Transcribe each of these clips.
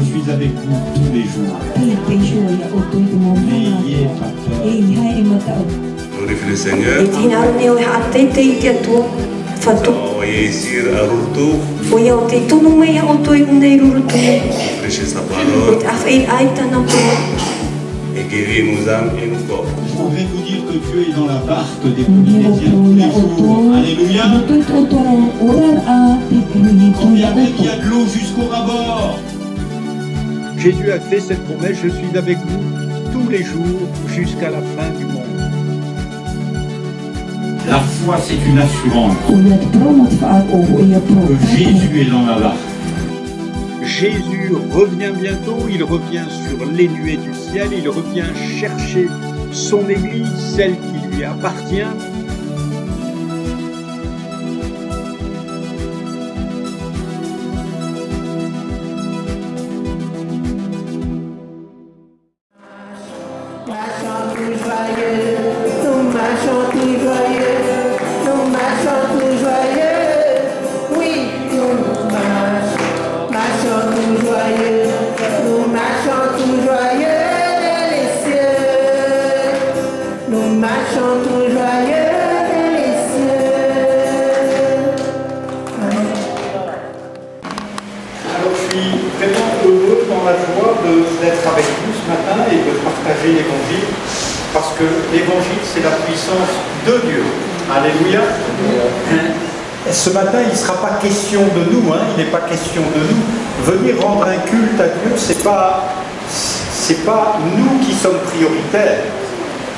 suis avec vous tous les jours. N'ayez pas peur. Glorifie le Seigneur. Réussir à retour. Prêcher sa parole. Et guérir nos âmes et nos corps. Je voudrais vous dire que Dieu est dans la barque des chrétiens tous les jours. Alléluia. Combien qu'il y a de l'eau jusqu'au rabord. Jésus a fait cette promesse, je suis avec vous tous les jours jusqu'à la fin du monde. La foi, c'est une assurance que Jésus est dans la barque. Jésus revient bientôt, il revient sur les nuées du ciel, il revient chercher son Église, celle qui lui appartient. D'être avec vous ce matin et de partager l'évangile, parce que l'évangile c'est la puissance de Dieu. Alléluia. Ce matin il ne sera pas question de nous, il n'est pas question de nous. Venir rendre un culte à Dieu, c'est pas nous qui sommes prioritaires,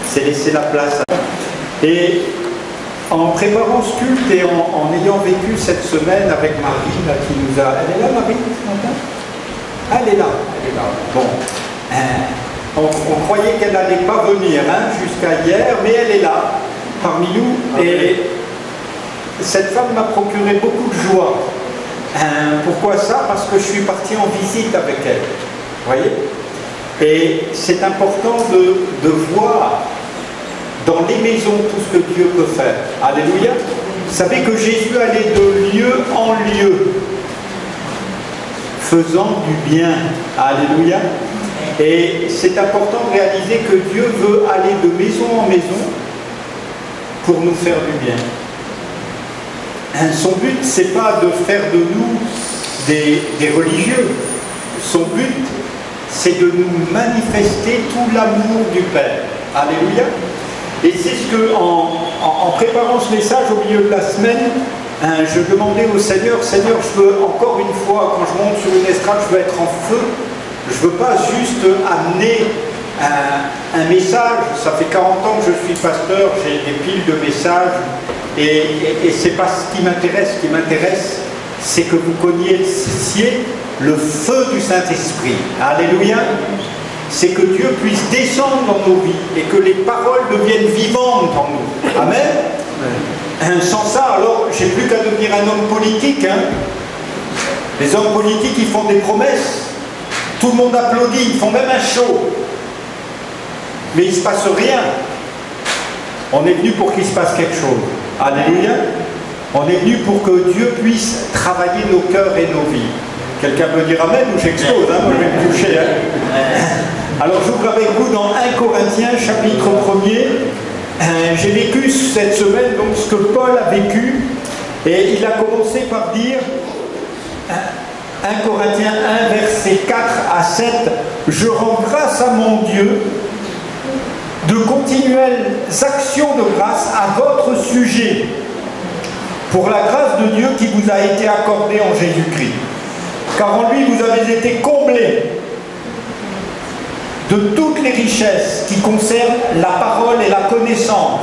c'est laisser la place à Dieu. Et en préparant ce culte et en ayant vécu cette semaine avec Marie là, qui nous a... Elle est là Marie ce matin ? Elle est là. Bon, on croyait qu'elle n'allait pas venir jusqu'à hier, mais elle est là, parmi nous, et cette femme m'a procuré beaucoup de joie. Pourquoi ça? Parce que je suis parti en visite avec elle, vous voyez? Et c'est important de voir dans les maisons tout ce que Dieu peut faire. Alléluia. Vous savez que Jésus allait de lieu en lieu, faisant du bien. Alléluia. Et c'est important de réaliser que Dieu veut aller de maison en maison pour nous faire du bien. Son but, c'est pas de faire de nous des religieux. Son but, c'est de nous manifester tout l'amour du Père. Alléluia. Et c'est ce que, en préparant ce message au milieu de la semaine, je demandais au Seigneur, Seigneur, je veux encore une fois, quand je monte sur une estrade, je veux être en feu. Je ne veux pas juste amener un message. Ça fait 40 ans que je suis pasteur, j'ai des piles de messages. Et ce n'est pas ce qui m'intéresse. Ce qui m'intéresse, c'est que vous connaissiez le feu du Saint-Esprit. Alléluia. C'est que Dieu puisse descendre dans nos vies et que les paroles deviennent vivantes en nous. Amen. Sans ça, alors, j'ai plus qu'à devenir un homme politique. Les hommes politiques, ils font des promesses. Tout le monde applaudit, ils font même un show. Mais il ne se passe rien. On est venu pour qu'il se passe quelque chose. Alléluia. On est venu pour que Dieu puisse travailler nos cœurs et nos vies. Quelqu'un peut dire amen ou j'explose, moi je vais me toucher. Alors j'ouvre avec vous dans 1 Corinthiens chapitre 1er. J'ai vécu cette semaine donc ce que Paul a vécu et il a commencé par dire 1 Corinthiens 1 versets 4 à 7 je rends grâce à mon Dieu de continuelles actions de grâce à votre sujet pour la grâce de Dieu qui vous a été accordée en Jésus-Christ, car en lui vous avez été comblés de toutes les richesses qui concernent la parole et la connaissance,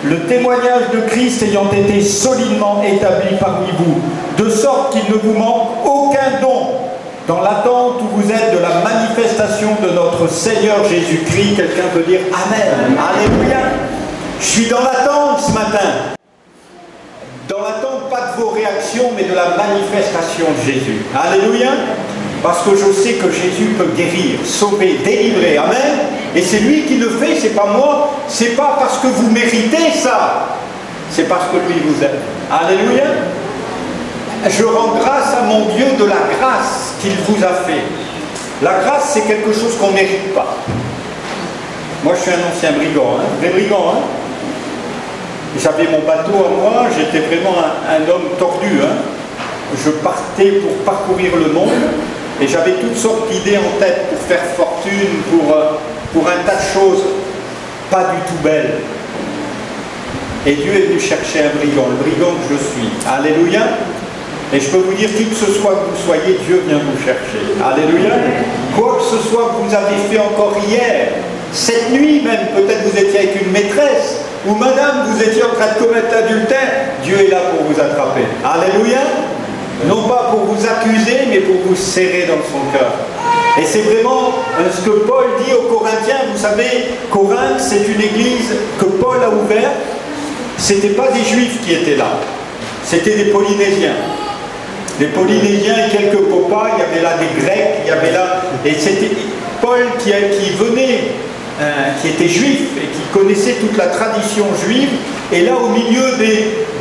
le témoignage de Christ ayant été solidement établi parmi vous, de sorte qu'il ne vous manque aucun don, dans l'attente où vous êtes de la manifestation de notre Seigneur Jésus-Christ. Quelqu'un peut dire Amen. Alléluia. Je suis dans l'attente ce matin. Dans l'attente, pas de vos réactions, mais de la manifestation de Jésus. Alléluia. Parce que je sais que Jésus peut guérir, sauver, délivrer. Amen. Et c'est lui qui le fait, c'est pas moi. C'est pas parce que vous méritez ça. C'est parce que lui vous aime. Alléluia. Je rends grâce à mon Dieu de la grâce qu'il vous a fait. La grâce, c'est quelque chose qu'on ne mérite pas. Moi, je suis un ancien brigand, vrai brigand. J'avais mon bateau à moi, j'étais vraiment un homme tordu. Je partais pour parcourir le monde et j'avais toutes sortes d'idées en tête pour faire fortune, pour un tas de choses pas du tout belles. Et Dieu est venu chercher un brigand, le brigand que je suis. Alléluia. Et je peux vous dire, qui que ce soit que vous soyez, Dieu vient vous chercher. Alléluia. Quoi que ce soit que vous avez fait encore hier, cette nuit même, peut-être vous étiez avec une maîtresse, ou madame, vous étiez en train de commettre l'adultère, Dieu est là pour vous attraper. Alléluia. Non pas pour vous accuser, mais pour vous serrer dans son cœur. Et c'est vraiment ce que Paul dit aux Corinthiens. Vous savez, Corinthe, c'est une église que Paul a ouverte. Ce n'étaient pas des Juifs qui étaient là, c'était des Polynésiens. Des Polynésiens et quelques popas, il y avait là des Grecs, il y avait là... Et c'était Paul qui venait, qui était juif et qui connaissait toute la tradition juive. Et là, au milieu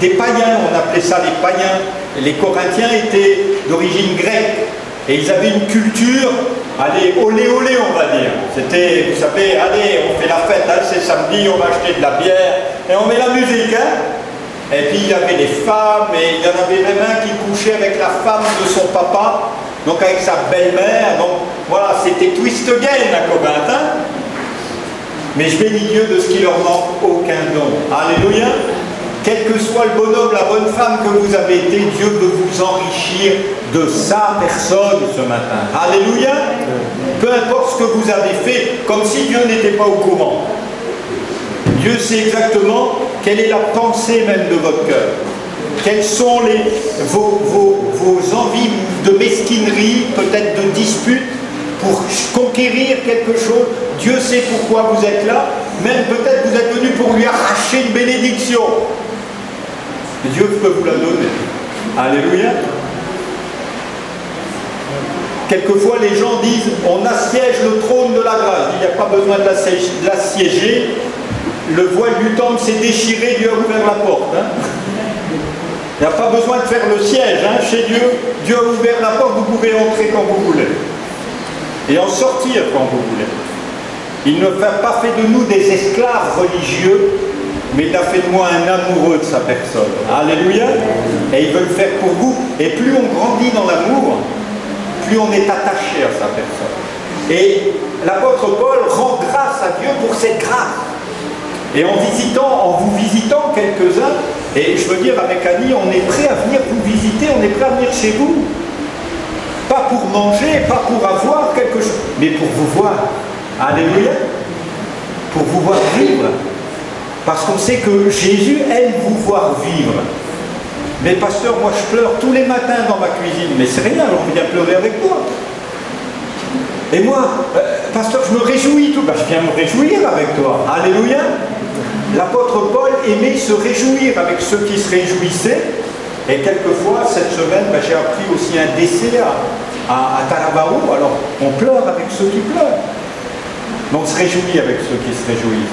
des païens, on appelait ça les païens, les Corinthiens étaient d'origine grecque. Et ils avaient une culture, allez, olé olé on va dire. C'était, vous savez, allez, on fait la fête, hein, c'est samedi, on va acheter de la bière, et on met la musique, Et puis il y avait les femmes, et il y en avait même un qui couchait avec la femme de son papa, donc avec sa belle-mère, donc voilà, c'était twist again à Corinthe, Mais je bénis Dieu de ce qui leur manque aucun don. Alléluia. Quel que soit le bonhomme, la bonne femme que vous avez été, Dieu veut vous enrichir de sa personne ce matin. Alléluia. Peu importe ce que vous avez fait, comme si Dieu n'était pas au courant. Dieu sait exactement quelle est la pensée même de votre cœur. Quelles sont vos envies de mesquinerie, peut-être de dispute, pour conquérir quelque chose. Dieu sait pourquoi vous êtes là. Même peut-être vous êtes venu pour lui arracher une bénédiction. Dieu peut vous la donner. Alléluia. Quelquefois les gens disent, on assiège le trône de la grâce. Il n'y a pas besoin de l'assiéger. Le voile du temple s'est déchiré, Dieu a ouvert la porte. Il n'y a pas besoin de faire le siège chez Dieu. Dieu a ouvert la porte, vous pouvez entrer quand vous voulez. Et en sortir quand vous voulez. Il ne fait pas fait de nous des esclaves religieux, mais il a fait de moi un amoureux de sa personne. Alléluia. Et il veut le faire pour vous. Et plus on grandit dans l'amour, plus on est attaché à sa personne. Et l'apôtre Paul rend grâce à Dieu pour cette grâce. Et en vous visitant quelques-uns, et je veux dire avec Annie, on est prêt à venir vous visiter, on est prêt à venir chez vous. Pas pour manger, pas pour avoir quelque chose, mais pour vous voir. Alléluia. Pour vous voir vivre. Parce qu'on sait que Jésus aime vous voir vivre. Mais pasteur, moi je pleure tous les matins dans ma cuisine. Mais c'est rien, on vient pleurer avec toi. Et moi, pasteur, je me réjouis tout. Je viens me réjouir avec toi. Alléluia. L'apôtre Paul aimait se réjouir avec ceux qui se réjouissaient. Et quelquefois, cette semaine, j'ai appris aussi un décès à Talabao. Alors, on pleure avec ceux qui pleurent. Mais on se réjouit avec ceux qui se réjouissent.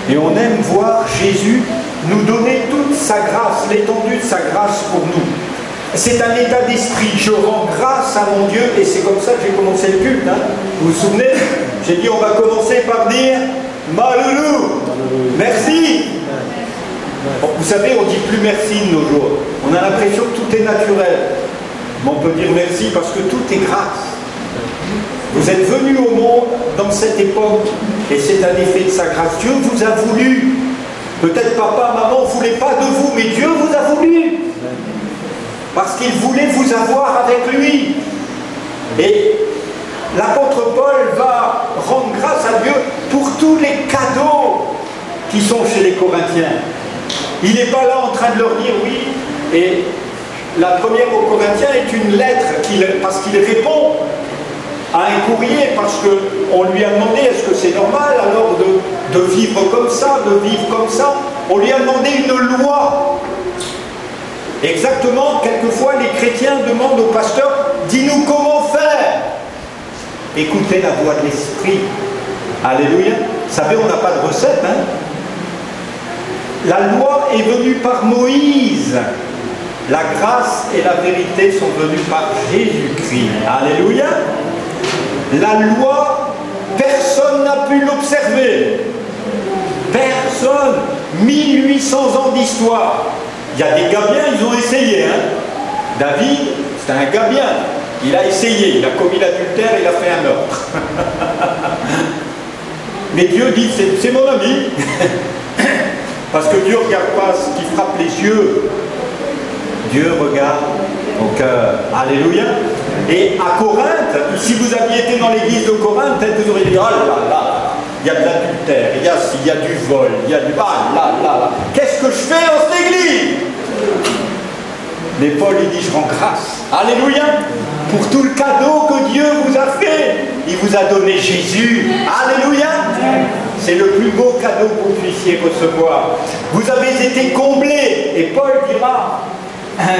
Et on aime voir Jésus nous donner toute sa grâce, l'étendue de sa grâce pour nous. C'est un état d'esprit. Je rends grâce à mon Dieu, et c'est comme ça que j'ai commencé le culte. Vous vous souvenez? J'ai dit, on va commencer par dire Maloulou, merci. Bon, vous savez, on ne dit plus merci de nos jours. On a l'impression que tout est naturel. Mais on peut dire merci parce que tout est grâce. Vous êtes venus au monde dans cette époque, et c'est un effet de sa grâce. Dieu vous a voulu. Peut-être papa, maman ne voulait pas de vous, mais Dieu vous a voulu. Parce qu'il voulait vous avoir avec lui. Et l'apôtre Paul va rendre grâce à Dieu pour tous les cadeaux qui sont chez les Corinthiens. Il n'est pas là en train de leur dire oui. Et la première aux Corinthiens est une lettre parce qu'il répond à un courrier, parce qu'on lui a demandé est-ce que c'est normal alors de vivre comme ça, de vivre comme ça. On lui a demandé une loi. Exactement, quelquefois les chrétiens demandent au pasteur, dis-nous comment faire. Écoutez la voix de l'esprit. Alléluia. Vous savez, on n'a pas de recette. La loi est venue par Moïse. La grâce et la vérité sont venues par Jésus-Christ. Alléluia. La loi, personne n'a pu l'observer. Personne. 1800 ans d'histoire. Il y a des gars bien, ils ont essayé. Hein. David, c'est un gars bien. Il a essayé, il a commis l'adultère, il a fait un meurtre. Mais Dieu dit, c'est mon ami. Parce que Dieu ne regarde pas ce qui frappe les yeux. Dieu regarde au cœur. Alléluia. Et à Corinthe, si vous aviez été dans l'église de Corinthe, peut-être vous auriez dit, oh là là, il y a de l'adultère, il y a du vol, il y a du... Ah là là là, qu'est-ce que je fais dans cette église? Mais Paul, il dit, je rends grâce. Alléluia. Pour tout le cadeau que Dieu vous a fait. Il vous a donné Jésus. Alléluia. C'est le plus beau cadeau que vous puissiez recevoir. Vous avez été comblés. Et Paul dira,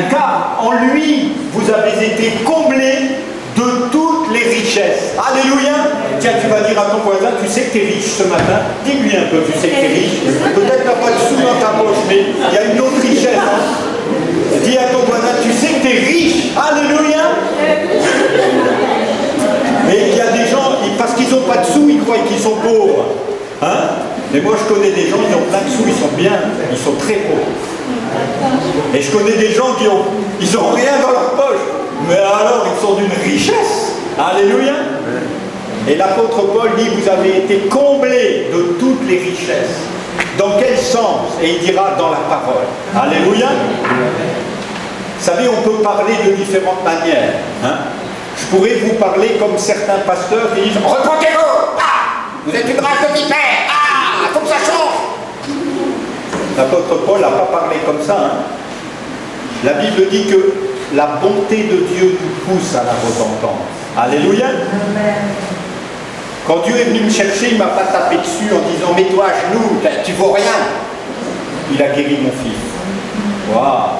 car en lui, vous avez été comblés de toutes les richesses. Alléluia. Tiens, tu vas dire à ton voisin, tu sais que tu es riche ce matin. Dis-lui un peu, tu sais que tu es riche. Peut-être tu n'as pas de sous dans ta poche, mais il y a une autre richesse. Hein. Dis à ton voisin, tu sais que tu es riche. Alléluia. Mais il y a des gens, parce qu'ils n'ont pas de sous, ils croient qu'ils sont pauvres. Hein? Mais moi je connais des gens, ils ont plein de sous, ils sont bien, ils sont très pauvres. Et je connais des gens qui ont rien dans leur poche. Mais alors ils sont d'une richesse. Alléluia. Et l'apôtre Paul dit, vous avez été comblés de toutes les richesses. Dans quel sens? Et il dira dans la parole. Alléluia. Vous savez, on peut parler de différentes manières. Hein? Je pourrais vous parler comme certains pasteurs qui disent, repentez-vous! Ah! Vous êtes une race de vipères! Ah! Faut que ça change! L'apôtre Paul n'a pas parlé comme ça. Hein? La Bible dit que la bonté de Dieu nous pousse à la repentance. Alléluia. Quand Dieu est venu me chercher, il ne m'a pas tapé dessus en disant « Mets-toi à genoux, tu vaux rien !» Il a guéri mon fils. Waouh!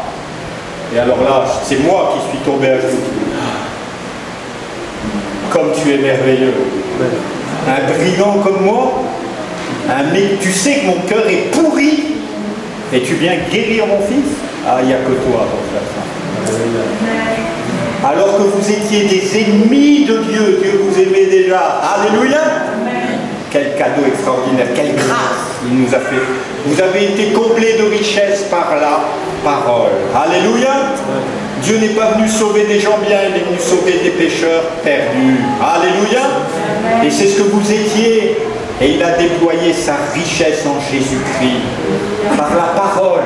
Et alors là, c'est moi qui suis tombé à genoux. Comme tu es merveilleux. Un brigand comme moi, mais tu sais que mon cœur est pourri et tu viens guérir mon fils? Ah, il n'y a que toi pour faire ça. Alors que vous étiez des ennemis de Dieu, Dieu vous aimait déjà. Alléluia. Quel cadeau extraordinaire, quelle grâce il nous a fait. Vous avez été comblés de richesses par la parole. Alléluia. Dieu n'est pas venu sauver des gens bien, il est venu sauver des pécheurs perdus. Alléluia. Et c'est ce que vous étiez. Et il a déployé sa richesse en Jésus-Christ. Par la parole.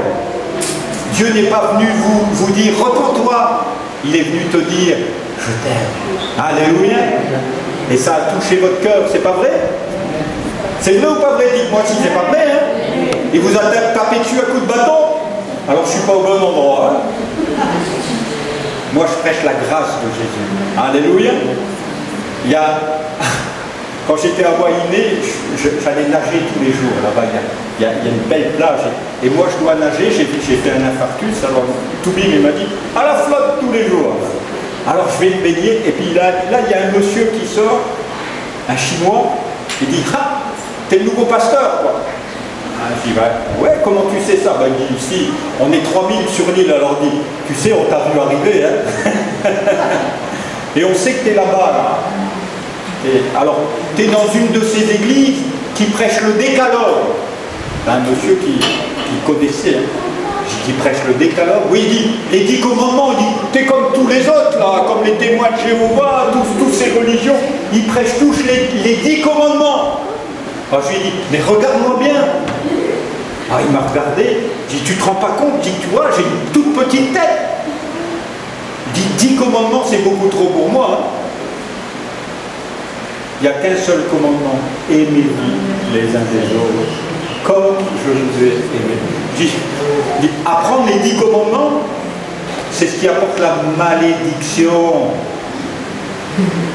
Dieu n'est pas venu vous dire « Repends-toi ». Il est venu te dire « Je t'aime ». Alléluia. Et ça a touché votre cœur, c'est pas vrai? C'est vrai ou pas vrai? Dites-moi si c'est pas vrai. Hein? Il vous a tapé dessus à coups de bâton? Alors je ne suis pas au bon endroit. Hein? Moi je prêche la grâce de Jésus. Alléluia. Il y a... Quand j'étais à Wainé, j'allais nager tous les jours là-bas. Il y a une belle plage. Et moi, je dois nager. J'ai fait un infarctus. Alors, Toubib, il m'a dit à la flotte tous les jours. Alors, je vais me baigner. Et puis là, il y a un monsieur qui sort, un Chinois. Il dit ah, t'es le nouveau pasteur, quoi. Ah, je dis ouais, comment tu sais ça? Ben, il dit ici, on est 3000 sur l'île. Alors, il dit tu sais, on t'a vu arriver. Hein. Et on sait que t'es là-bas, là. Et alors, tu es dans une de ces églises qui prêche le décalogue. Un monsieur qui connaissait, hein, qui prêche le décalogue. Oui, il dit, les 10 commandements, il dit, tu es comme tous les autres, là, comme les témoins de Jéhovah, toutes ces religions, ils prêchent tous les 10 commandements. Alors je lui ai dit, mais regarde-moi bien. Ah, il m'a regardé, il dit, tu te rends pas compte? Il dit, tu vois, j'ai une toute petite tête. Il dit, 10 commandements, c'est beaucoup trop pour moi. Hein. Il n'y a qu'un seul commandement, aimez-vous les uns des autres, comme je vous ai aimé. Apprendre les 10 commandements, c'est ce qui apporte la malédiction.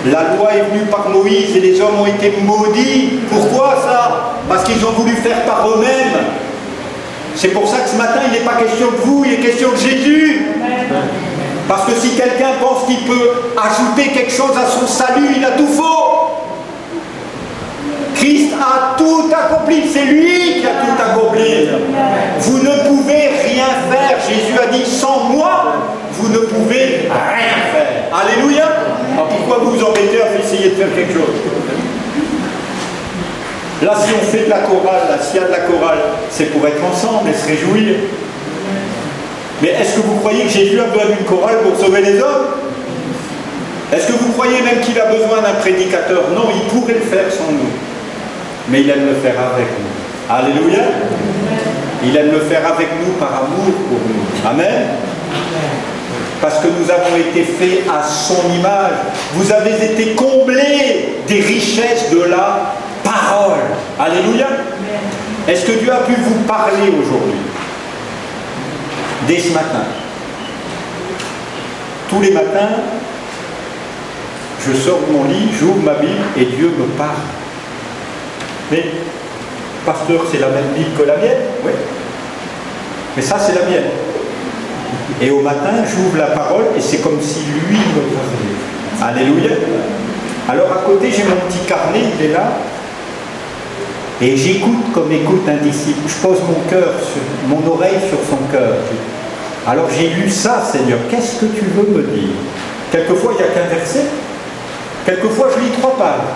La loi est venue par Moïse et les hommes ont été maudits. Pourquoi ça? Parce qu'ils ont voulu faire par eux-mêmes. C'est pour ça que ce matin, il n'est pas question de vous, il est question de Jésus. Parce que si quelqu'un pense qu'il peut ajouter quelque chose à son salut, il a tout faux. Christ a tout accompli, c'est lui qui a tout accompli. Vous ne pouvez rien faire. Jésus a dit, sans moi, vous ne pouvez rien faire. Alléluia. Alors pourquoi vous vous embêtez à essayer de de faire quelque chose. Là, si on fait de la chorale, là, s'il y a de la chorale, c'est pour être ensemble et se réjouir. Mais est-ce que vous croyez que Jésus a besoin d'une chorale pour sauver les hommes? Est-ce que vous croyez même qu'il a besoin d'un prédicateur? Non, il pourrait le faire sans nous. Mais il aime le faire avec nous. Alléluia. Il aime le faire avec nous par amour pour nous. Amen. Parce que nous avons été faits à son image. Vous avez été comblés des richesses de la parole. Alléluia. Est-ce que Dieu a pu vous parler aujourd'hui? Dès ce matin. Tous les matins, je sors de mon lit, j'ouvre ma Bible et Dieu me parle. Mais, pasteur, c'est la même Bible que la mienne? Oui. Mais ça, c'est la mienne. Et au matin, j'ouvre la parole et c'est comme si lui me parlait. Alléluia. Alors à côté, j'ai mon petit carnet, il est là. Et j'écoute comme écoute un disciple. Je pose mon oreille sur son cœur. Alors j'ai lu ça, Seigneur, qu'est-ce que tu veux me dire? Quelquefois, il n'y a qu'un verset. Quelquefois, je lis 3 pages.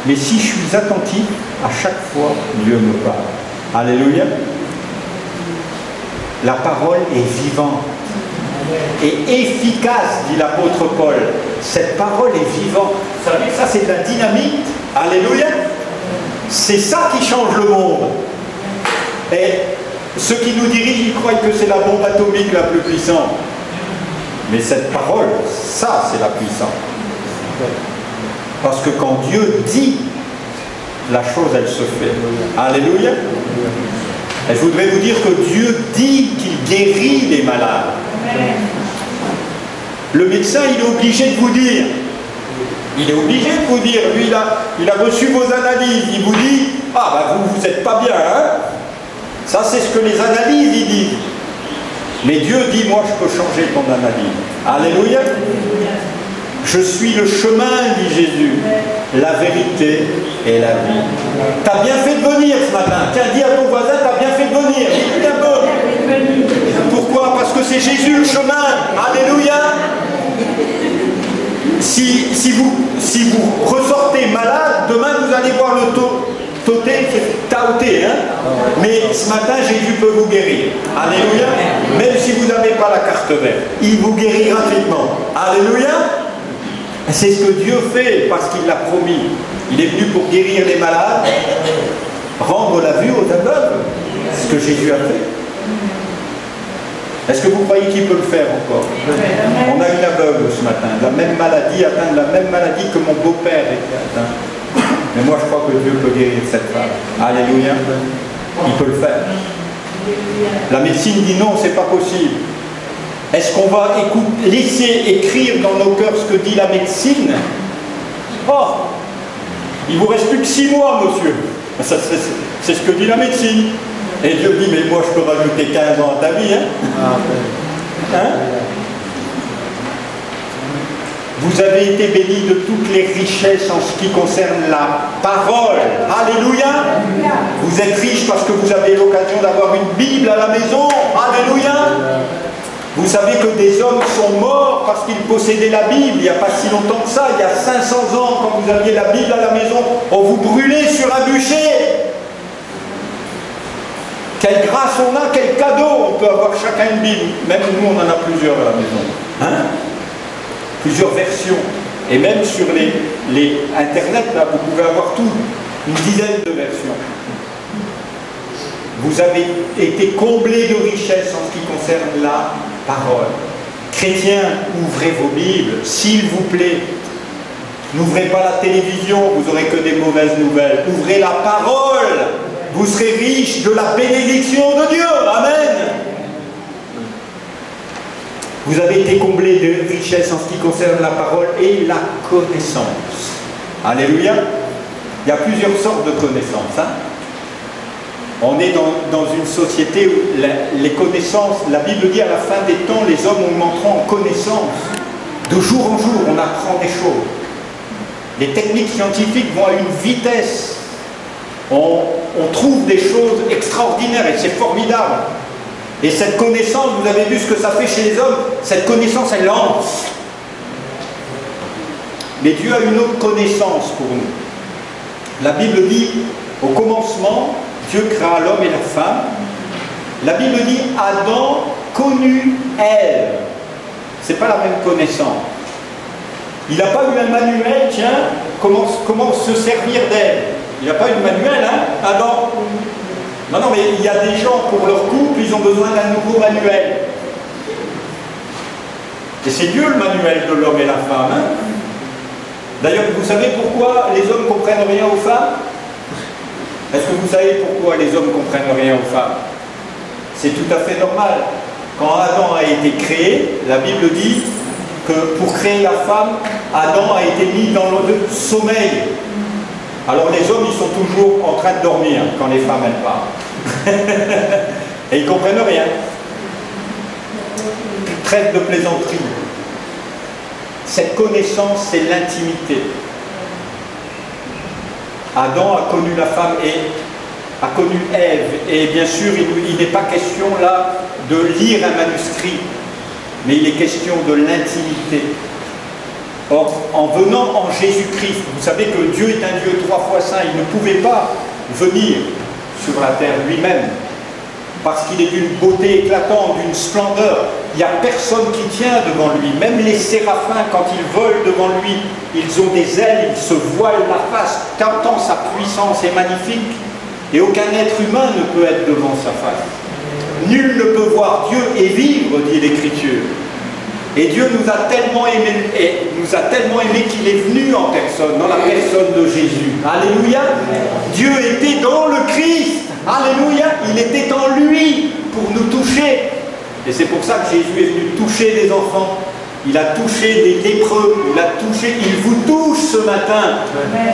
Mais si je suis attentif, à chaque fois, Dieu me parle. Alléluia. La parole est vivante et efficace, dit l'apôtre Paul. Cette parole est vivante. Vous savez que ça, c'est de la dynamite. Alléluia. C'est ça qui change le monde. Et ceux qui nous dirigent, ils croient que c'est la bombe atomique la plus puissante. Mais cette parole, ça, c'est la puissance. Parce que quand Dieu dit, la chose, elle se fait. Alléluia. Et je voudrais vous dire que Dieu dit qu'il guérit les malades. Le médecin, il est obligé de vous dire. Il est obligé de vous dire. Lui, il a reçu vos analyses. Il vous dit, ah ben vous n'êtes pas bien, hein? Ça, c'est ce que les analyses, ils disent. Mais Dieu dit, moi, je peux changer ton analyse. Alléluia. Je suis le chemin, dit Jésus, la vérité et la vie. Tu as bien fait de venir ce matin. Tiens, dis à ton voisin, tu as bien fait de venir. Dis un peu. Pourquoi? Parce que c'est Jésus le chemin. Alléluia. Si vous ressortez malade, demain vous allez voir le tauté, hein? Mais ce matin, Jésus peut vous guérir. Alléluia. Même si vous n'avez pas la carte verte, il vous guérit gratuitement. Alléluia. C'est ce que Dieu fait parce qu'il l'a promis. Il est venu pour guérir les malades, rendre la vue aux aveugles. C'est ce que Jésus a fait. Est-ce que vous croyez qu'il peut le faire encore? On a une aveugle ce matin, la même maladie, atteint de la même maladie que mon beau-père était atteint. Mais moi je crois que Dieu peut guérir cette femme. Alléluia. Il peut le faire. La médecine dit non, c'est pas possible. Est-ce qu'on va laisser écrire dans nos cœurs ce que dit la médecine? Oh, il vous reste plus que 6 mois, monsieur. C'est ce que dit la médecine. Et Dieu dit, mais moi je peux rajouter 15 ans à ta vie. Hein? Vous avez été bénis de toutes les richesses en ce qui concerne la parole. Alléluia. Vous êtes riches parce que vous avez l'occasion d'avoir une Bible à la maison. Alléluia. Vous savez que des hommes sont morts parce qu'ils possédaient la Bible. Il n'y a pas si longtemps que ça, il y a 500 ans, quand vous aviez la Bible à la maison, on vous brûlait sur un bûcher. Quelle grâce on a, quel cadeau. On peut avoir chacun une Bible. Même nous, on en a plusieurs à la maison. Hein? Plusieurs versions. Et même sur les Internet, là, vous pouvez avoir tout. Une dizaine de versions. Vous avez été comblés de richesses en ce qui concerne la parole. Chrétiens, ouvrez vos Bibles, s'il vous plaît. N'ouvrez pas la télévision, vous n'aurez que des mauvaises nouvelles. Ouvrez la parole, vous serez riches de la bénédiction de Dieu. Amen. Vous avez été comblés de richesses en ce qui concerne la parole et la connaissance. Alléluia. Il y a plusieurs sortes de connaissances. Hein? On est dans une société où les connaissances, la Bible dit à la fin des temps, les hommes augmenteront en connaissance. De jour en jour, on apprend des choses. Les techniques scientifiques vont à une vitesse. On trouve des choses extraordinaires et c'est formidable. Et cette connaissance, vous avez vu ce que ça fait chez les hommes, cette connaissance, elle lance. mais Dieu a une autre connaissance pour nous. La Bible dit, au commencement, Dieu créa l'homme et la femme. La Bible dit, Adam connut Ève. C'est pas la même connaissance. Il n'a pas eu un manuel, tiens, comment se servir d'Ève. Il n'a pas eu de manuel, hein, Adam. Non, mais il y a des gens, pour leur couple, ils ont besoin d'un nouveau manuel. Et c'est Dieu le manuel de l'homme et la femme. Hein. D'ailleurs, vous savez pourquoi les hommes ne comprennent rien aux femmes? Est-ce que vous savez pourquoi les hommes ne comprennent rien aux femmes? C'est tout à fait normal. Quand Adam a été créé, la Bible dit que pour créer la femme, Adam a été mis dans le sommeil. Alors les hommes, ils sont toujours en train de dormir quand les femmes, elles parlent. Et ils ne comprennent rien. Trêve de plaisanterie. Cette connaissance, c'est l'intimité. Adam a connu la femme et a connu Ève. Et bien sûr, il n'est pas question là de lire un manuscrit, mais il est question de l'intimité. Or, en venant en Jésus-Christ, vous savez que Dieu est un Dieu 3 fois saint, il ne pouvait pas venir sur la terre lui-même, parce qu'il est d'une beauté éclatante, d'une splendeur. Il n'y a personne qui tient devant lui. Même les séraphins, quand ils volent devant lui, ils ont des ailes, ils se voilent la face, tant sa puissance est magnifique, et aucun être humain ne peut être devant sa face. Nul ne peut voir Dieu et vivre, dit l'Écriture. Et Dieu nous a tellement aimé qu'il est venu en personne, dans la personne de Jésus. Alléluia. Dieu était dans le Christ. Alléluia. Il était en lui pour nous toucher. Et c'est pour ça que Jésus est venu toucher des enfants. Il a touché des lépreux. Il vous touche ce matin.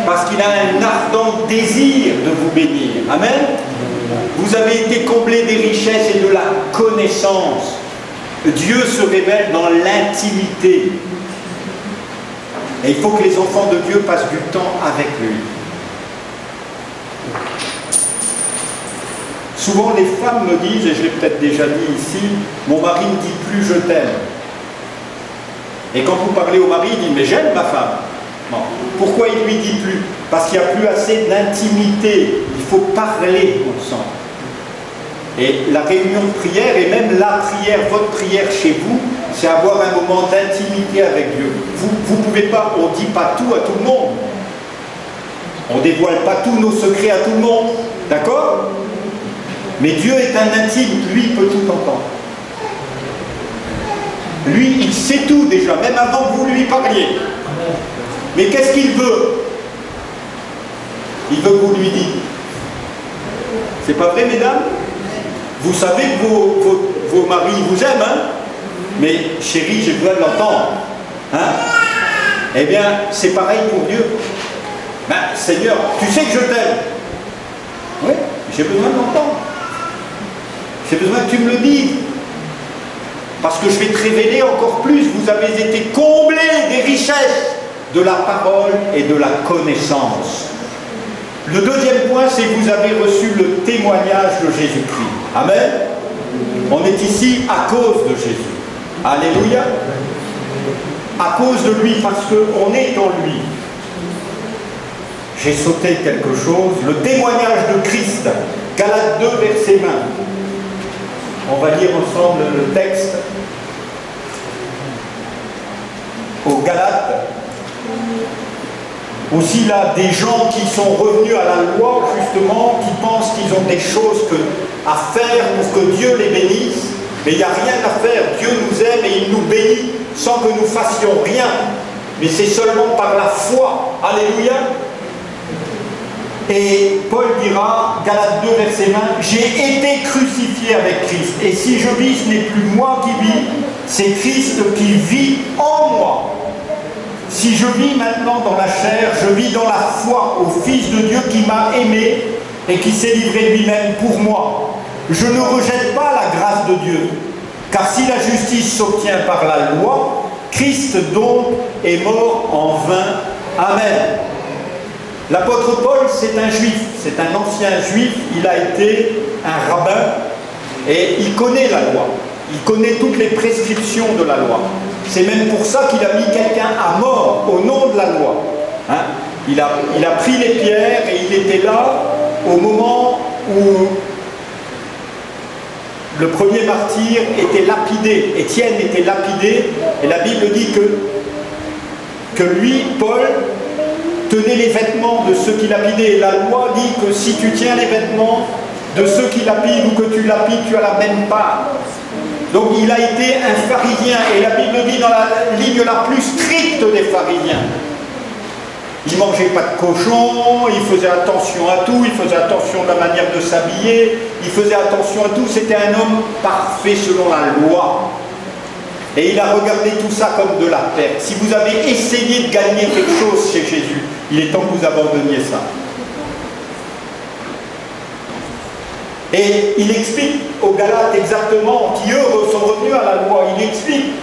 Parce qu'il a un ardent désir de vous bénir. Amen. Vous avez été comblés des richesses et de la connaissance. Dieu se révèle dans l'intimité. Et il faut que les enfants de Dieu passent du temps avec lui. Souvent les femmes me disent, et je l'ai peut-être déjà dit ici, mon mari ne dit plus je t'aime. Et quand vous parlez au mari, il dit mais j'aime ma femme. Non. Pourquoi il ne lui dit plus? Parce qu'il n'y a plus assez d'intimité. Il faut parler ensemble. Et la réunion de prière, et même la prière, votre prière chez vous, c'est avoir un moment d'intimité avec Dieu. Vous ne pouvez pas, on ne dit pas tout à tout le monde. On ne dévoile pas tous nos secrets à tout le monde. D'accord? Mais Dieu est un intime, lui il peut tout entendre. Lui, il sait tout déjà, même avant que vous lui parliez. Mais qu'est-ce qu'il veut? Il veut que vous lui dites. C'est pas vrai, mesdames? Vous savez que vos maris vous aiment, hein? Mais chérie, j'ai besoin de l'entendre. Hein? Eh bien, c'est pareil pour Dieu. Ben, Seigneur, tu sais que je t'aime. Oui, j'ai besoin de l'entendre. J'ai besoin que tu me le dises. Parce que je vais te révéler encore plus. Vous avez été comblés des richesses de la parole et de la connaissance. Le deuxième point, c'est que vous avez reçu le témoignage de Jésus-Christ. Amen. On est ici à cause de Jésus. Alléluia. À cause de lui, parce qu'on est en lui. J'ai sauté quelque chose. Le témoignage de Christ. Galates 2, verset 20. On va lire ensemble le texte. Aux Galates. Aussi là, des gens qui sont revenus à la loi, justement, qui pensent qu'ils ont des choses à faire pour que Dieu les bénisse. Mais il n'y a rien à faire. Dieu nous aime et il nous bénit sans que nous fassions rien. Mais c'est seulement par la foi. Alléluia. Et Paul dira, Galates 2, verset 20, « J'ai été crucifié avec Christ. Et si je vis, ce n'est plus moi qui vis, c'est Christ qui vit en moi. Si je vis maintenant dans la chair, je vis dans la foi au Fils de Dieu qui m'a aimé et qui s'est livré lui-même pour moi. Je ne rejette pas la grâce de Dieu, car si la justice s'obtient par la loi, Christ donc est mort en vain. Amen. » L'apôtre Paul, c'est un juif, c'est un ancien juif, il a été un rabbin et il connaît la loi, il connaît toutes les prescriptions de la loi. C'est même pour ça qu'il a mis quelqu'un à mort au nom de la loi. Hein? Il a pris les pierres et il était là au moment où le premier martyr était lapidé. Étienne était lapidé et la Bible dit que lui, Paul, tenait les vêtements de ceux qui lapidaient. Et la loi dit que si tu tiens les vêtements de ceux qui lapident ou que tu lapides, tu as la même part. Donc il a été un pharisien, et la Bible dit dans la ligne la plus stricte des pharisiens. Il ne mangeait pas de cochon, il faisait attention à tout, il faisait attention de la manière de s'habiller, il faisait attention à tout, c'était un homme parfait selon la loi. Et il a regardé tout ça comme de la perte. Si vous avez essayé de gagner quelque chose chez Jésus, il est temps que vous abandonniez ça. Et il explique aux Galates exactement, qui eux sont revenus à la loi, il explique,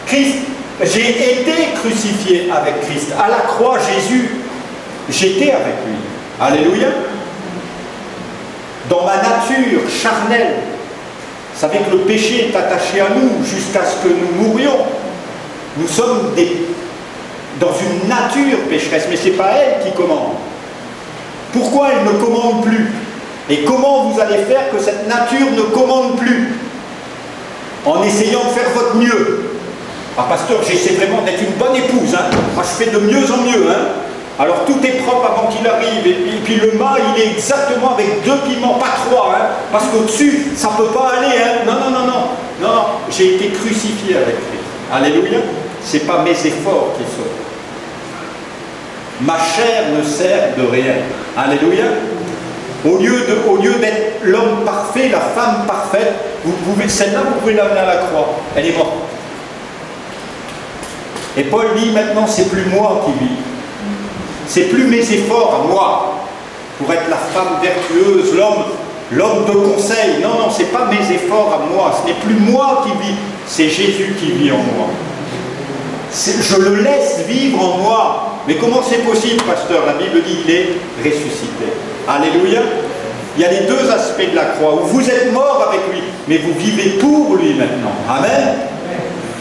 Christ, j'ai été crucifié avec Christ. À la croix, Jésus, j'étais avec lui. Alléluia. Dans ma nature charnelle, vous savez que le péché est attaché à nous jusqu'à ce que nous mourions. Nous sommes dans une nature pécheresse, mais ce n'est pas elle qui commande. Pourquoi elle ne commande plus? Et comment vous allez faire que cette nature ne commande plus? En essayant de faire votre mieux. Ah pasteur, j'essaie vraiment d'être une bonne épouse. Hein. Moi je fais de mieux en mieux. Hein. Alors tout est propre avant qu'il arrive. Et puis le mât, il est exactement avec 2 piments, pas 3. Hein, parce qu'au-dessus, ça ne peut pas aller. Hein. Non, non, non, non. Non, non. J'ai été crucifié avec Christ. Alléluia. Ce n'est pas mes efforts qui sauvent. Ma chair ne sert de rien. Alléluia. Au lieu d'être l'homme parfait, la femme parfaite, celle-là, vous pouvez l'amener à la croix. Elle est morte. Et Paul dit maintenant, c'est plus moi qui vis. C'est plus mes efforts à moi pour être la femme vertueuse, l'homme de conseil. Non, non, c'est pas mes efforts à moi. Ce n'est plus moi qui vis, c'est Jésus qui vit en moi. Je le laisse vivre en moi. Mais comment c'est possible, pasteur? La Bible dit qu'il est ressuscité. Alléluia. Il y a les 2 aspects de la croix, où vous êtes mort avec lui, mais vous vivez pour lui maintenant. Amen.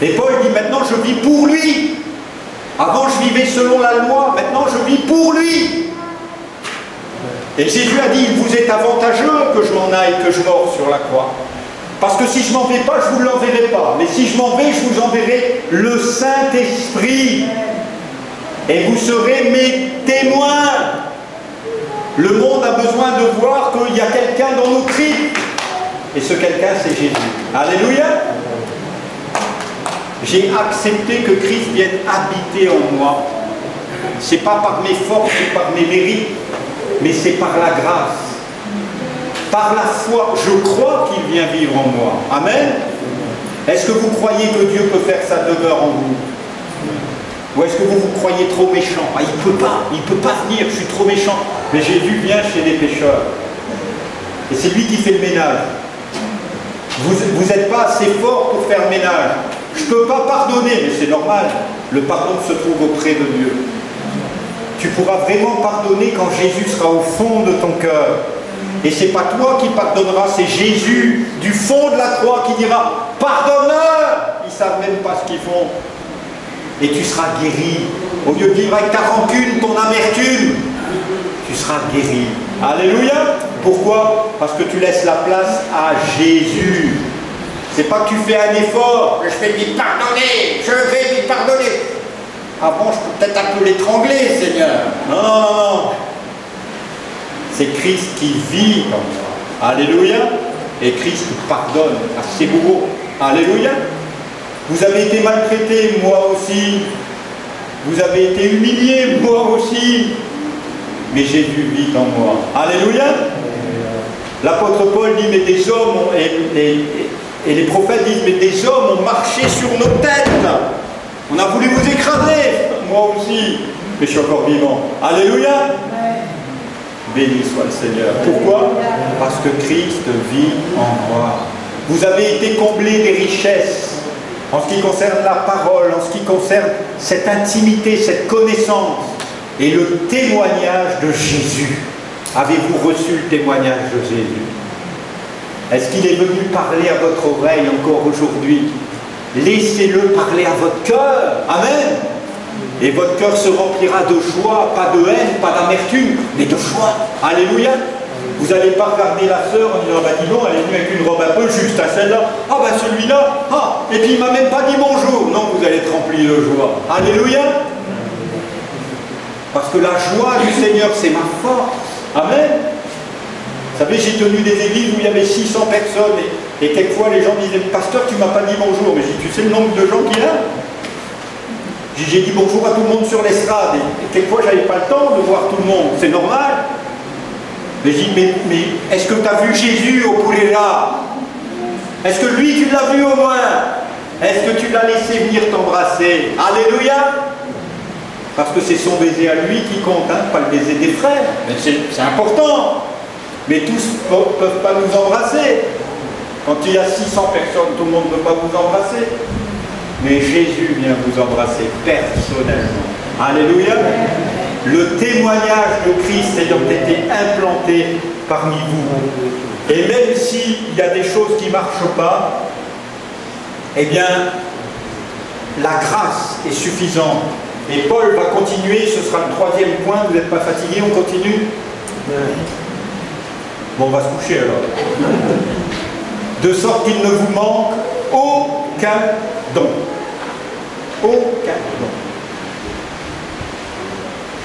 Et Paul dit maintenant je vis pour lui. Avant je vivais selon la loi, maintenant je vis pour lui. Et Jésus a dit, il vous est avantageux que je m'en aille, que je mors sur la croix. Parce que si je m'en vais pas, je ne vous l'enverrai pas. Mais si je m'en vais, je vous enverrai le Saint-Esprit. Et vous serez mes témoins. Le monde a besoin de voir qu'il y a quelqu'un dans nos tripes. Et ce quelqu'un, c'est Jésus. Alléluia. J'ai accepté que Christ vienne habiter en moi. Ce n'est pas par mes forces ou par mes mérites, mais c'est par la grâce. Par la foi, je crois qu'il vient vivre en moi. Amen. Est-ce que vous croyez que Dieu peut faire sa demeure en vous? Ou est-ce que vous vous croyez trop méchant? Ah, il ne peut pas venir, je suis trop méchant. Mais Jésus vient chez les pécheurs. Et c'est lui qui fait le ménage. Vous n'êtes pas assez fort pour faire le ménage. Je ne peux pas pardonner, mais c'est normal. Le pardon se trouve auprès de Dieu. Tu pourras vraiment pardonner quand Jésus sera au fond de ton cœur. Et ce n'est pas toi qui pardonneras, c'est Jésus du fond de la croix qui dira « Pardonne-leur !» Ils ne savent même pas ce qu'ils font. Et tu seras guéri. Au lieu de vivre avec ta rancune, ton amertume, tu seras guéri. Alléluia. Pourquoi? Parce que tu laisses la place à Jésus. C'est pas que tu fais un effort, je vais lui pardonner, je vais lui pardonner. Avant, je peux peut-être un peu l'étrangler, Seigneur. Non, non, non, non. C'est Christ qui vit comme ça. Alléluia. Et Christ pardonne à ses bourreaux. Alléluia. Vous avez été maltraité, moi aussi. Vous avez été humilié, moi aussi. Mais Jésus vit en moi. Alléluia. L'apôtre Paul dit, mais des hommes, et les prophètes disent, mais des hommes ont marché sur nos têtes. On a voulu vous écraser. Moi aussi. Mais je suis encore vivant. Alléluia. Béni soit le Seigneur. Pourquoi? Parce que Christ vit en moi. Vous avez été comblés des richesses en ce qui concerne la parole, en ce qui concerne cette intimité, cette connaissance et le témoignage de Jésus. Avez-vous reçu le témoignage de Jésus? Est-ce qu'il est venu parler à votre oreille encore aujourd'hui? laissez-le parler à votre cœur. Amen. Et votre cœur se remplira de joie, pas de haine, pas d'amertume, mais de joie. Alléluia. Vous n'allez pas regarder la sœur en disant, bah dis donc, elle est venue avec une robe un peu juste à celle-là. Ah bah celui-là, ah, et puis il m'a même pas dit bonjour. Non, vous allez être rempli de joie. Alléluia. Parce que la joie du Seigneur, c'est ma force. Amen. Vous savez, j'ai tenu des églises où il y avait 600 personnes et quelquefois les gens disaient, pasteur, tu m'as pas dit bonjour. Mais j'ai dit, tu sais le nombre de gens qu'il y a? J'ai dit bonjour à tout le monde sur l'estrade. Et quelquefois, j'avais pas le temps de voir tout le monde. C'est normal. Mais j'ai dit, mais est-ce que tu as vu Jésus au Pouléra? Est-ce que lui, tu l'as vu au moins? Est-ce que tu l'as laissé venir t'embrasser? Alléluia. Parce que c'est son baiser à lui qui compte, hein, pas le baiser des frères. Mais c'est important. Mais tous ne peuvent pas nous embrasser. Quand il y a 600 personnes, tout le monde ne peut pas vous embrasser. Mais Jésus vient vous embrasser personnellement. Alléluia. Le témoignage de Christ ayant été implanté parmi vous. Et même s'il y a des choses qui ne marchent pas, eh bien, la grâce est suffisante. Et Paul va continuer, ce sera le troisième point. Vous n'êtes pas fatigué, on continue? Bon, on va se coucher alors. De sorte qu'il ne vous manque aucun don. Aucun don.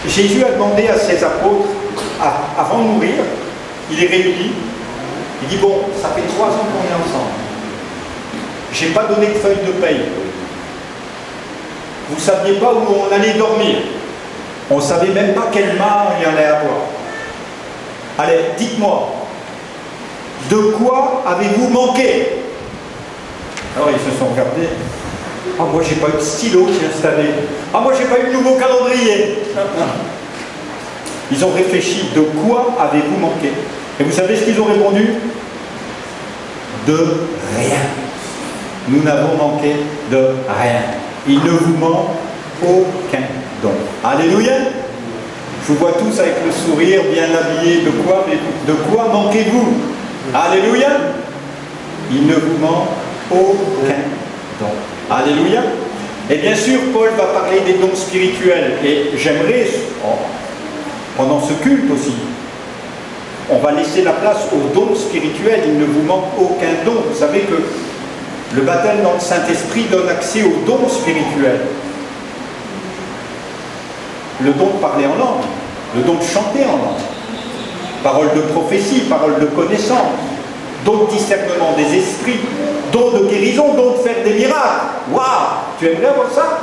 Jésus a demandé à ses apôtres, avant de mourir, il est réuni, il dit, bon, ça fait 3 ans qu'on est ensemble. Je n'ai pas donné de feuille de paye. Vous ne saviez pas où on allait dormir. On ne savait même pas quelle mare il y en allait avoir. Allez, dites-moi, de quoi avez-vous manqué? Alors ils se sont regardés. Ah, moi j'ai pas eu de stylo qui est installé. Ah, moi j'ai pas eu de nouveau calendrier. Ils ont réfléchi, de quoi avez-vous manqué? Et vous savez ce qu'ils ont répondu? De rien. Nous n'avons manqué de rien. Il ne vous manque aucun don. Alléluia. Je vous vois tous avec le sourire, bien habillés. De quoi manquez-vous? Alléluia. Il ne vous manque aucun don. Alléluia. Et bien sûr, Paul va parler des dons spirituels. Et j'aimerais, pendant ce culte aussi, on va laisser la place aux dons spirituels. Il ne vous manque aucun don. Vous savez que le baptême dans le Saint-Esprit donne accès aux dons spirituels. Le don de parler en langue, le don de chanter en langue, parole de prophétie, parole de connaissance, don de discernement des esprits, don de guérison, don de faire des miracles. Waouh! Tu aimerais avoir ça?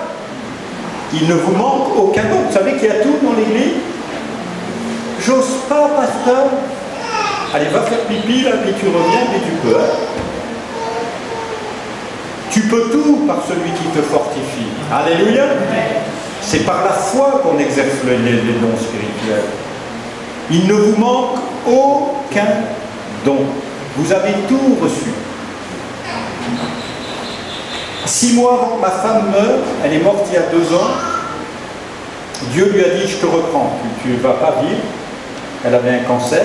Il ne vous manque aucun don. Vous savez qu'il y a tout dans l'église? J'ose pas, pasteur. Allez, va faire pipi, là, puis tu reviens, puis tu peux. Tu peux tout par celui qui te fortifie. Alléluia. C'est par la foi qu'on exerce les dons spirituels. Il ne vous manque aucun don. Vous avez tout reçu. 6 mois avant que ma femme meure, elle est morte il y a 2 ans, Dieu lui a dit, je te reprends, tu ne vas pas vivre. Elle avait un cancer,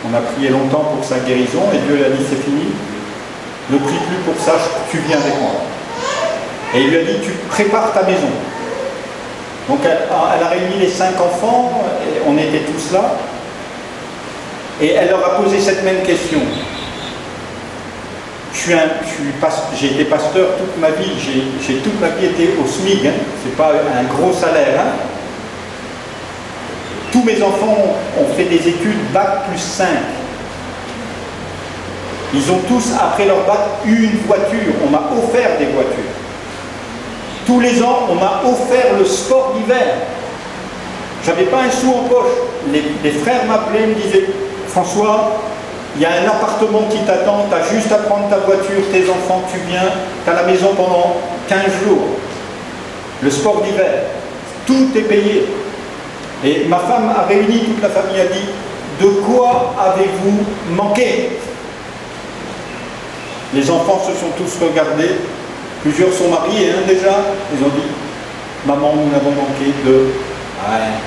on a prié longtemps pour sa guérison, et Dieu lui a dit, c'est fini, ne prie plus pour ça, tu viens avec moi. Et il lui a dit, tu prépares ta maison. Donc elle a réuni les 5 enfants, et on était tous là, et elle leur a posé cette même question. J'ai été pasteur toute ma vie, j'ai toute ma vie été au SMIC, hein, c'est pas un gros salaire. Hein. Tous mes enfants ont fait des études bac plus 5. Ils ont tous, après leur bac, eu une voiture. On m'a offert des voitures. Tous les ans, on m'a offert le sport d'hiver. J'avais pas un sou en poche. Les frères m'appelaient, me disaient, François, il y a un appartement qui t'attend, tu as juste à prendre ta voiture, tes enfants, tu viens, tu as la maison pendant 15 jours. Le sport d'hiver, tout est payé. Et ma femme a réuni toute la famille, a dit, de quoi avez-vous manqué? Les enfants se sont tous regardés, plusieurs sont mariés hein, déjà, ils ont dit, maman, nous n'avons manqué de rien.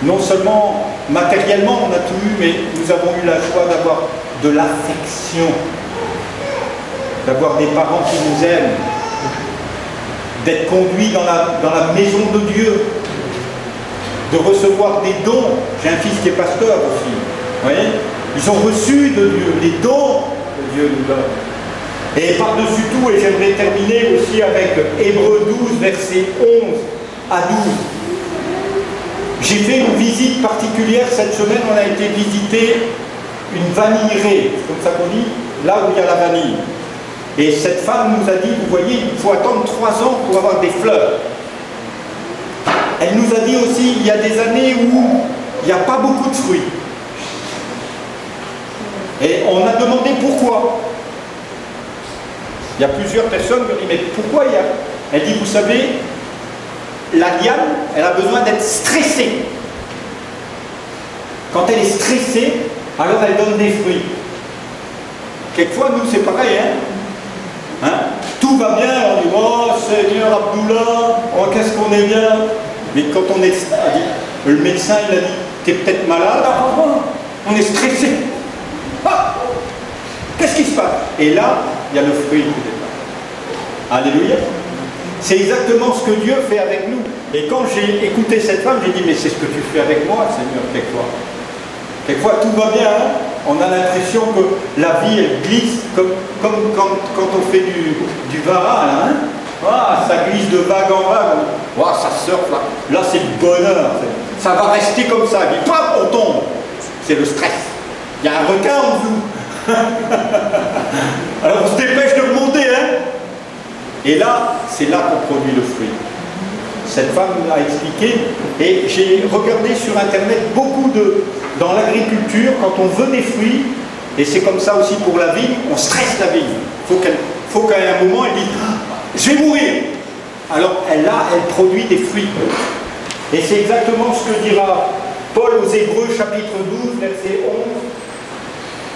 Non seulement matériellement on a tout eu, mais nous avons eu la joie d'avoir de l'affection. d'avoir des parents qui nous aiment, d'être conduits dans la maison de Dieu, de recevoir des dons. J'ai un fils qui est pasteur aussi. Vous voyez, ils ont reçu de Dieu les dons que Dieu nous donne. Et par-dessus tout, et j'aimerais terminer aussi avec Hébreux 12, versets 11 à 12. J'ai fait une visite particulière cette semaine, on a été visiter une vanillerie, c'est comme ça qu'on dit, là où il y a la vanille. Et cette femme nous a dit, vous voyez, il faut attendre 3 ans pour avoir des fleurs. Elle nous a dit aussi, il y a des années où il n'y a pas beaucoup de fruits. Et on a demandé pourquoi. Il y a plusieurs personnes qui ont dit, mais pourquoi il y a... Elle dit, vous savez, la liane, elle a besoin d'être stressée. Quand elle est stressée, alors elle donne des fruits. Quelquefois, nous, c'est pareil, hein? Tout va bien, on dit, oh Seigneur Abdullah, oh qu'est-ce qu'on est bien. Mais quand on est... Le médecin, il a dit, t'es peut-être malade, on est stressé. Ah, qu'est-ce qui se passe? Et là, il y a le fruit. Alléluia. C'est exactement ce que Dieu fait avec nous. Et quand j'ai écouté cette femme, j'ai dit, mais c'est ce que tu fais avec moi, Seigneur, quelquefois. Quelquefois, tout va bien, hein? On a l'impression que la vie, elle glisse, comme quand on fait du vara, hein? Ah, ça glisse de vague en vague. Oh, ça surfe, là. Là, c'est le bonheur. Ça va rester comme ça. Et puis, paf, on tombe. C'est le stress. Il y a un requin en dessous. Alors, on se dépêche de remonter, hein? Et là, c'est là qu'on produit le fruit. Cette femme a expliqué, et j'ai regardé sur Internet beaucoup de... Dans l'agriculture, quand on veut des fruits, et c'est comme ça aussi pour la vigne, on stresse la vigne. Il faut qu'à un moment, elle dise « Je vais mourir !» Alors elle produit des fruits. Et c'est exactement ce que dira Paul aux Hébreux, chapitre 12, verset 11.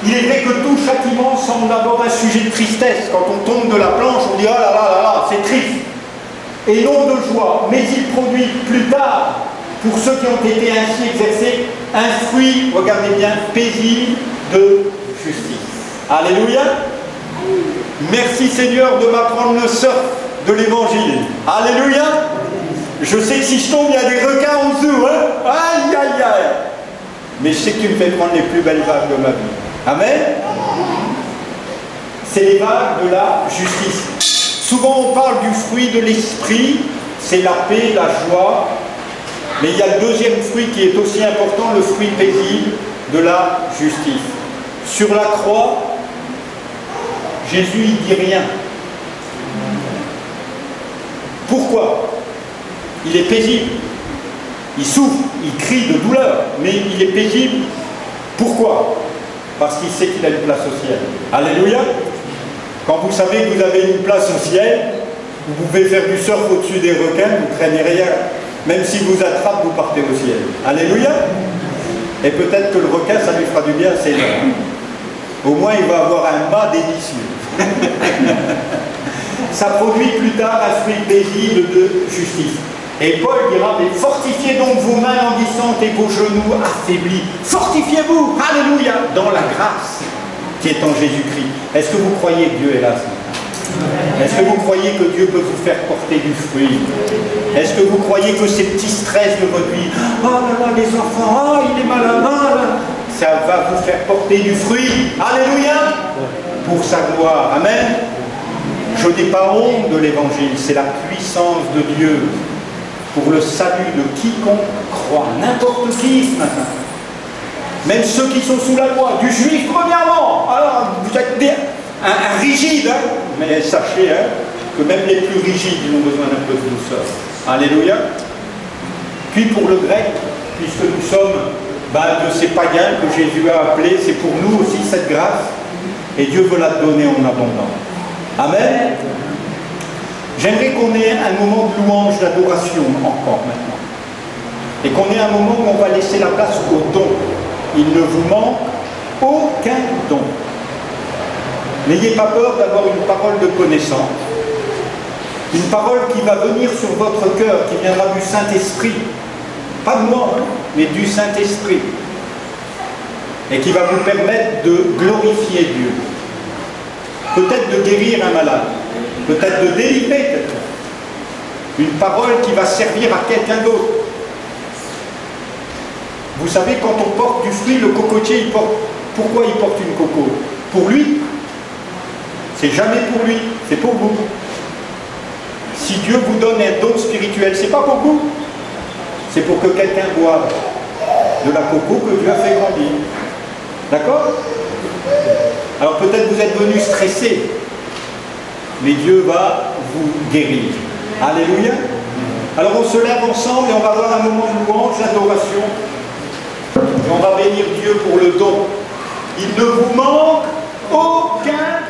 Il est vrai que tout châtiment semble d'abord un sujet de tristesse. Quand on tombe de la planche, on dit « Ah là là là là, c'est triste !» Et non de joie, mais il produit plus tard, pour ceux qui ont été ainsi exercés, un fruit, regardez bien, paisible de justice. Alléluia. Merci Seigneur de m'apprendre le surf de l'évangile. Alléluia. Je sais que si je tombe, il y a des requins en dessous. Hein? Aïe, aïe, aïe. Mais je sais que tu me fais prendre les plus belles vagues de ma vie. Amen. C'est les vagues de la justice. Souvent on parle du fruit de l'esprit, c'est la paix, la joie. Mais il y a le deuxième fruit qui est aussi important, le fruit paisible de la justice. Sur la croix, Jésus il dit rien. Pourquoi? Il est paisible. Il souffre, il crie de douleur, mais il est paisible. Pourquoi? Parce qu'il sait qu'il a une place au ciel. Alléluia. Quand vous savez que vous avez une place au ciel, vous pouvez faire du surf au-dessus des requins, vous ne craignez rien. Même s'il vous attrape, vous partez au ciel. Alléluia. Et peut-être que le requin, ça lui fera du bien, c'est vrai. Au moins, il va avoir un mât délicieux. Ça produit plus tard un fruit paisible de justice. Et Paul dira, mais fortifiez donc vos mains languissantes et vos genoux affaiblis. Fortifiez-vous, alléluia, dans la grâce qui est en Jésus-Christ. Est-ce que vous croyez que Dieu est là ce matin? Est-ce que vous croyez que Dieu peut vous faire porter du fruit? Est-ce que vous croyez que ces petits stress de votre vie, oh là là, les enfants, oh il est malade, oh là, ça va vous faire porter du fruit? Alléluia, pour sa gloire. Amen. Je n'ai pas honte de l'évangile, c'est la puissance de Dieu pour le salut de quiconque croit, n'importe qui ce matin. Même ceux qui sont sous la loi, du juif premièrement. Alors, vous êtes un rigide, hein, mais sachez hein, que même les plus rigides, ils ont besoin d'un peu de douceur. Alléluia. Puis pour le grec, puisque nous sommes de ces païens que Jésus a appelés, c'est pour nous aussi cette grâce, et Dieu veut la donner en abondance. Amen. J'aimerais qu'on ait un moment de louange, d'adoration encore maintenant. Et qu'on ait un moment où on va laisser la place au don. Il ne vous manque aucun don. N'ayez pas peur d'avoir une parole de connaissance. Une parole qui va venir sur votre cœur, qui viendra du Saint-Esprit. Pas de moi, hein, mais du Saint-Esprit. Et qui va vous permettre de glorifier Dieu. peut-être de guérir un malade, peut-être de délivrer quelqu'un. Une parole qui va servir à quelqu'un d'autre. Vous savez, quand on porte du fruit, le cocotier, pourquoi il porte une coco? Pour lui. C'est jamais pour lui, c'est pour vous. Si Dieu vous donne un don spirituel, c'est pas pour vous. C'est pour que quelqu'un boive de la coco que Dieu a fait grandir. D'accord? Alors peut-être vous êtes venu stressé, mais Dieu va vous guérir. Alléluia. Alors on se lève ensemble et on va avoir un moment de louange, d'adoration. Et on va bénir Dieu pour le don. Il ne vous manque aucun